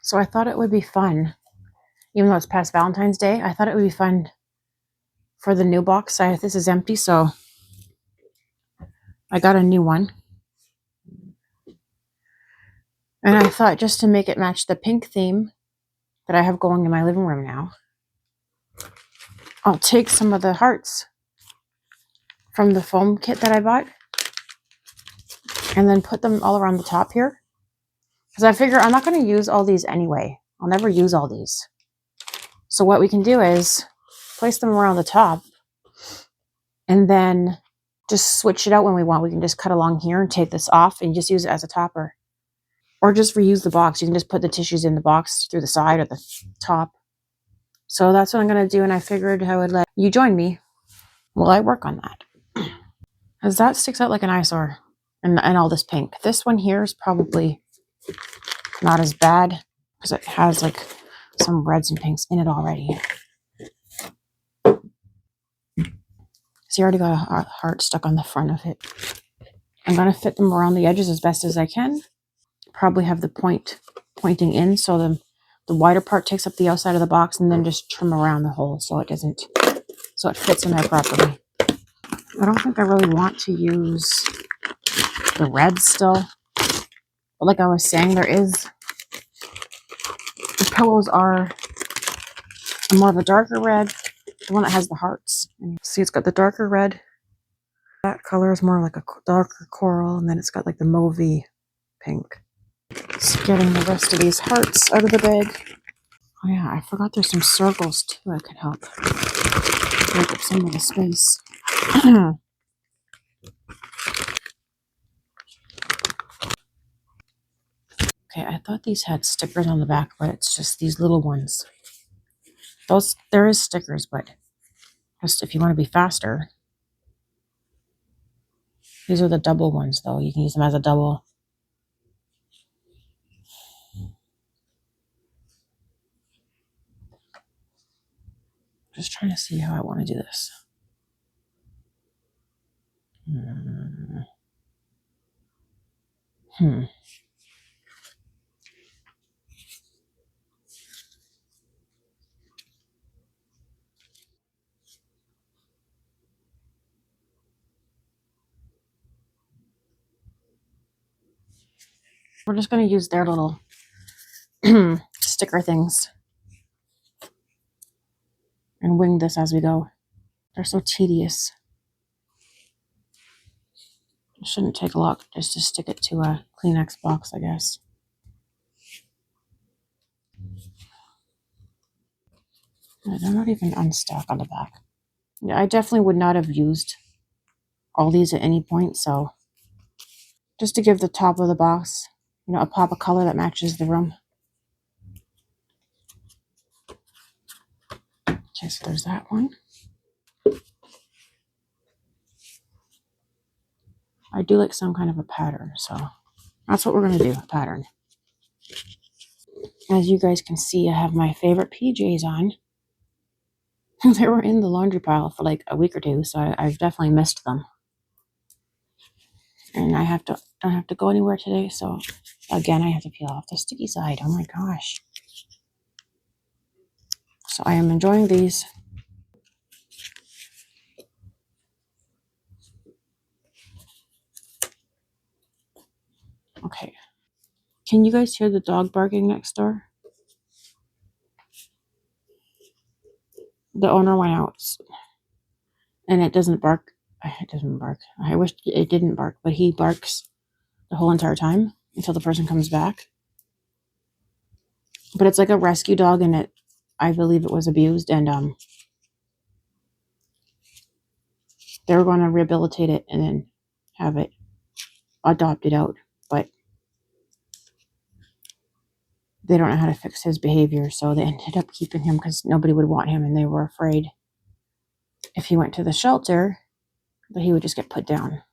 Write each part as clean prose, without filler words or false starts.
So I thought it would be fun, even though it's past Valentine's Day, I thought it would be fun for the new box. This is empty, so I got a new one. And I thought just to make it match the pink theme that I have going in my living room now, I'll take some of the hearts from the foam kit that I bought and then put them all around the top here. Because I figure I'm not going to use all these anyway. I'll never use all these. So what we can do is place them around the top and then just switch it out when we want. We can just cut along here and take this off and just use it as a topper. Or just reuse the box. You can just put the tissues in the box through the side or the top. So that's what I'm going to do, and I figured I would let you join me while I work on that. Because that sticks out like an eyesore, and all this pink. This one here is probably not as bad because it has like some reds and pinks in it already. So you already got a heart stuck on the front of it. I'm going to fit them around the edges as best as I can. Probably have the pointing in so the wider part takes up the outside of the box, and then just trim around the hole so it fits in there properly. I don't think I really want to use the red still, but like I was saying, the pillows are more of a darker red, the one that has the hearts. And see, it's got the darker red. That color is more like a darker coral, and then it's got like the mauvey pink. Just getting the rest of these hearts out of the bag. Oh yeah, I forgot there's some circles too I could help break up some of the space. Okay, I thought these had stickers on the back, but it's just these little ones. There is stickers, but just if you want to be faster. These are the double ones though. You can use them as a double. Just trying to see how I want to do this. We're just going to use their little sticker things and wing this as we go. They're so tedious. It shouldn't take a lot just to stick it to a Kleenex box, I guess. They're not even unstuck on the back. Yeah, I definitely would not have used all these at any point, so just to give the top of the box, a pop of color that matches the room. Okay, so there's that one. I do like some kind of a pattern, so that's what we're going to do, a pattern. As you guys can see, I have my favorite PJs on. They were in the laundry pile for like a week or two, so I've definitely missed them. And I don't have to go anywhere today, so again, I have to peel off the sticky side. Oh my gosh. So I am enjoying these. Okay. Can you guys hear the dog barking next door? The owner went out, and it doesn't bark. It doesn't bark. I wish it didn't bark, but he barks the whole entire time until the person comes back. But it's like a rescue dog, and I believe it was abused, and they were going to rehabilitate it and then have it adopted out, but they don't know how to fix his behavior, so they ended up keeping him because nobody would want him, and they were afraid if he went to the shelter that he would just get put down.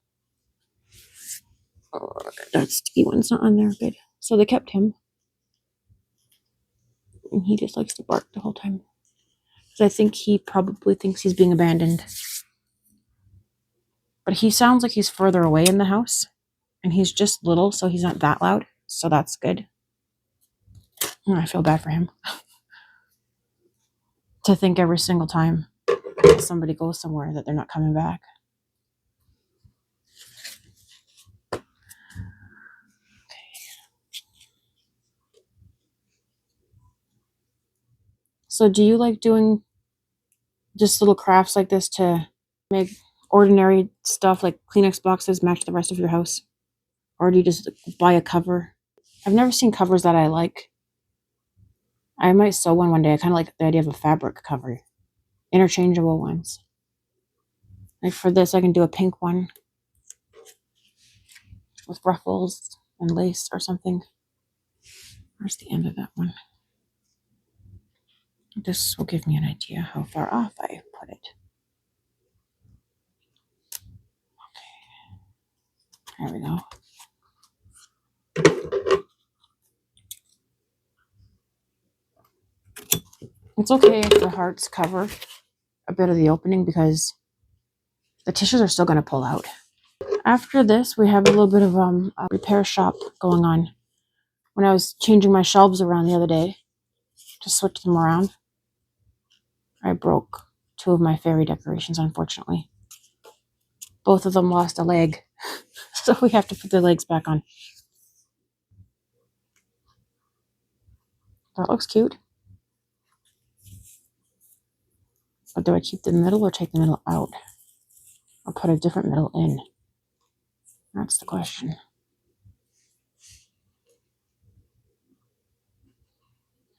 Oh, that sticky one's not on there. Good. So they kept him, and he just likes to bark the whole time because I think he probably thinks he's being abandoned. But he sounds like he's further away in the house, and he's just little, so he's not that loud, so that's good. I feel bad for him. To think every single time that somebody goes somewhere that they're not coming back. So do you like doing just little crafts like this to make ordinary stuff like Kleenex boxes match the rest of your house? Or do you just buy a cover? I've never seen covers that I like. I might sew one day. I kind of like the idea of a fabric cover. Interchangeable ones. Like for this, I can do a pink one with ruffles and lace or something. Where's the end of that one? This will give me an idea how far off I put it. There we go. It's okay if the hearts cover a bit of the opening because the tissues are still going to pull out. After this, we have a little bit of a repair shop going on. When I was changing my shelves around the other day to switch them around, I broke 2 of my fairy decorations, unfortunately. Both of them lost a leg, so we have to put their legs back on. That looks cute. But do I keep the middle or take the middle out? Or put a different middle in? That's the question.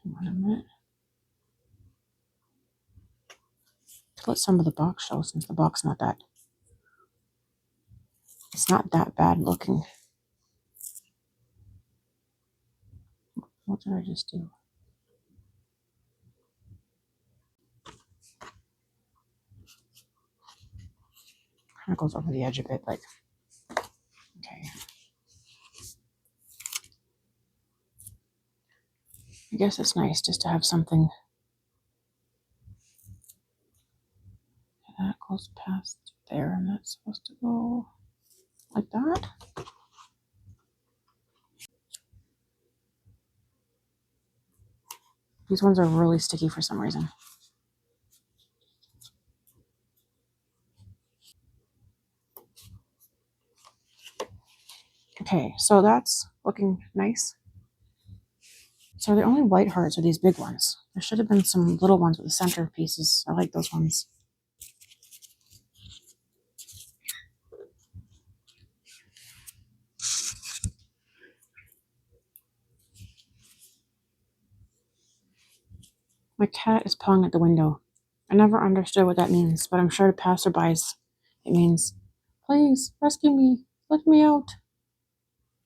Wait a minute. Let some of the box show since the box it's not that bad looking. What did I just do? Kind of goes over the edge a bit, like, okay. I guess it's nice just to have something that goes past there, and that's supposed to go like that. These ones are really sticky for some reason. Okay, so that's looking nice. So the only white hearts are these big ones. There should have been some little ones with the center pieces. I like those ones. My cat is pawing at the window. I never understood what that means, but I'm sure to passerbys it means, please rescue me, let me out.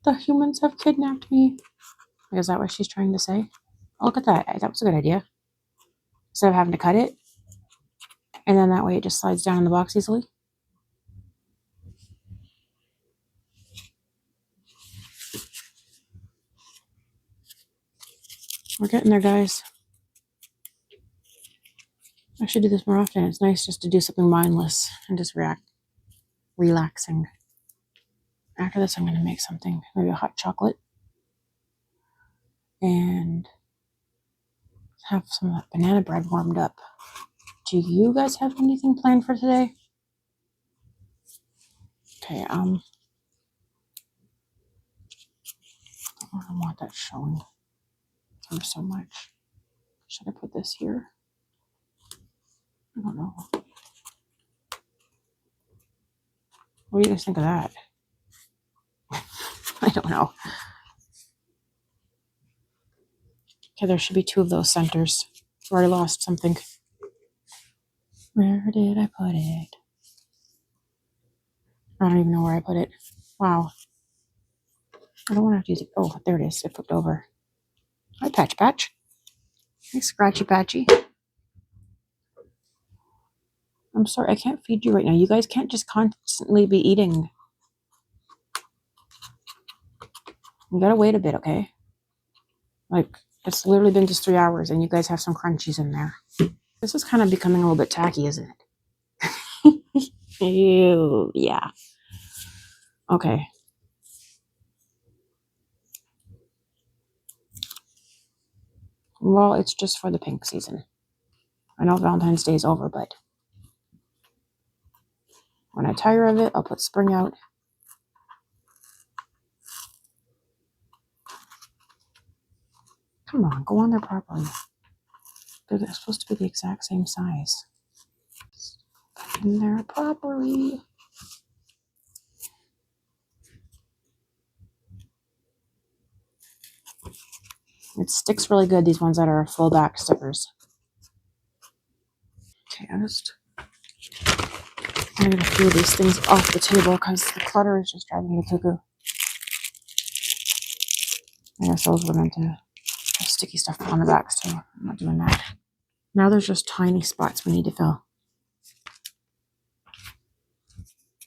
The humans have kidnapped me. Is that what she's trying to say? Oh, look at that. That was a good idea. Instead of having to cut it, and then that way it just slides down in the box easily. We're getting there, guys. I should do this more often. It's nice just to do something mindless and just relaxing. After this, I'm going to make something, maybe a hot chocolate, and have some of that banana bread warmed up. Do you guys have anything planned for today? Okay, I don't want that showing through so much. Should I put this here? I don't know. What do you guys think of that? I don't know. Okay, there should be 2 of those centers. I've already lost something. Where did I put it? I don't even know where I put it. Wow. I don't want to have to use it. Oh, there it is. It flipped over. Hi, Patch Patch. Hi, Scratchy Patchy. I'm sorry, I can't feed you right now. You guys can't just constantly be eating. You gotta wait a bit, okay? Like, it's literally been just 3 hours and you guys have some crunchies in there. This is kind of becoming a little bit tacky, isn't it? Ew, yeah. Okay. Well, it's just for the pink season. I know Valentine's Day is over, but when I tire of it, I'll put spring out. Come on, go on there properly. They're supposed to be the exact same size. Back in there properly. It sticks really good, these ones that are full back stickers. Okay, I'm going to get a few of these things off the table because the clutter is just driving me cuckoo. I guess those were meant to have sticky stuff on the backs too. I'm not doing that. Now there's just tiny spots we need to fill.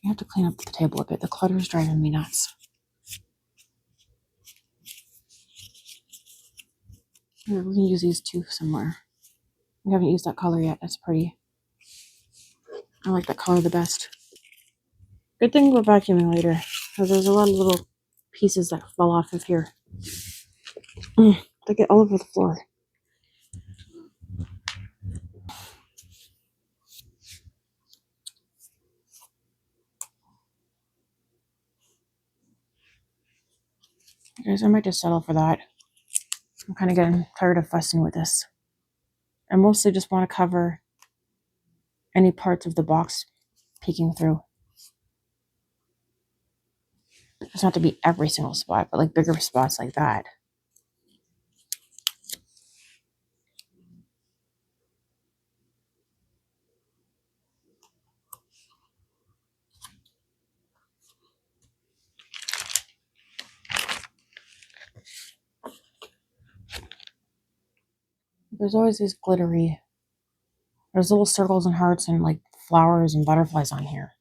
I have to clean up the table a bit. The clutter is driving me nuts. Here, we can use these two somewhere. We haven't used that color yet. That's pretty. I like that color the best. Good thing we're vacuuming later, because there's a lot of little pieces that fall off of here. They get all over the floor. Guys, I might just settle for that. I'm kind of getting tired of fussing with this. I mostly just want to cover any parts of the box peeking through. It doesn't have to be every single spot, but like bigger spots like that. There's always these glittery, there's little circles and hearts and like flowers and butterflies on here.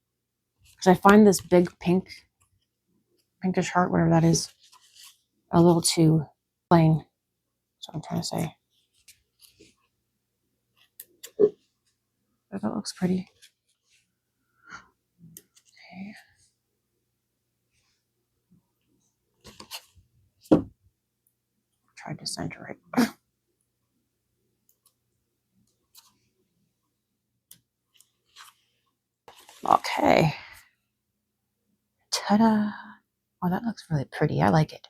Because I find this big pinkish heart, whatever that is, a little too plain. That's what I'm trying to say. But that looks pretty. Okay. Tried to center it. Okay. Ta-da! Oh, that looks really pretty. I like it.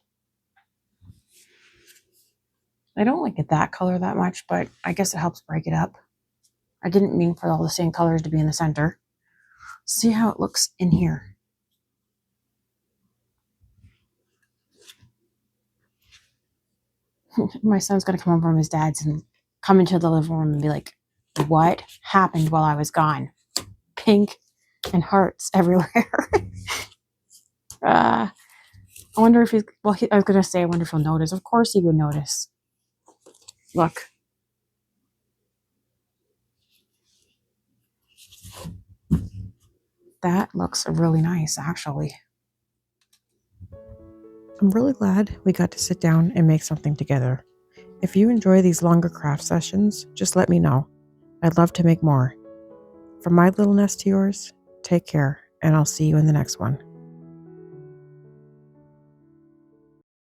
I don't like it that color that much, but I guess it helps break it up. I didn't mean for all the same colors to be in the center. See how it looks in here. My son's gonna come home from his dad's and come into the living room and be like, what happened while I was gone? Pink and hearts everywhere. I wonder if he's, well, I was gonna say, I wonder if he'll notice. Of course he would notice. Look. That looks really nice, actually. I'm really glad we got to sit down and make something together. If you enjoy these longer craft sessions, just let me know. I'd love to make more. From my little nest to yours, take care, and I'll see you in the next one.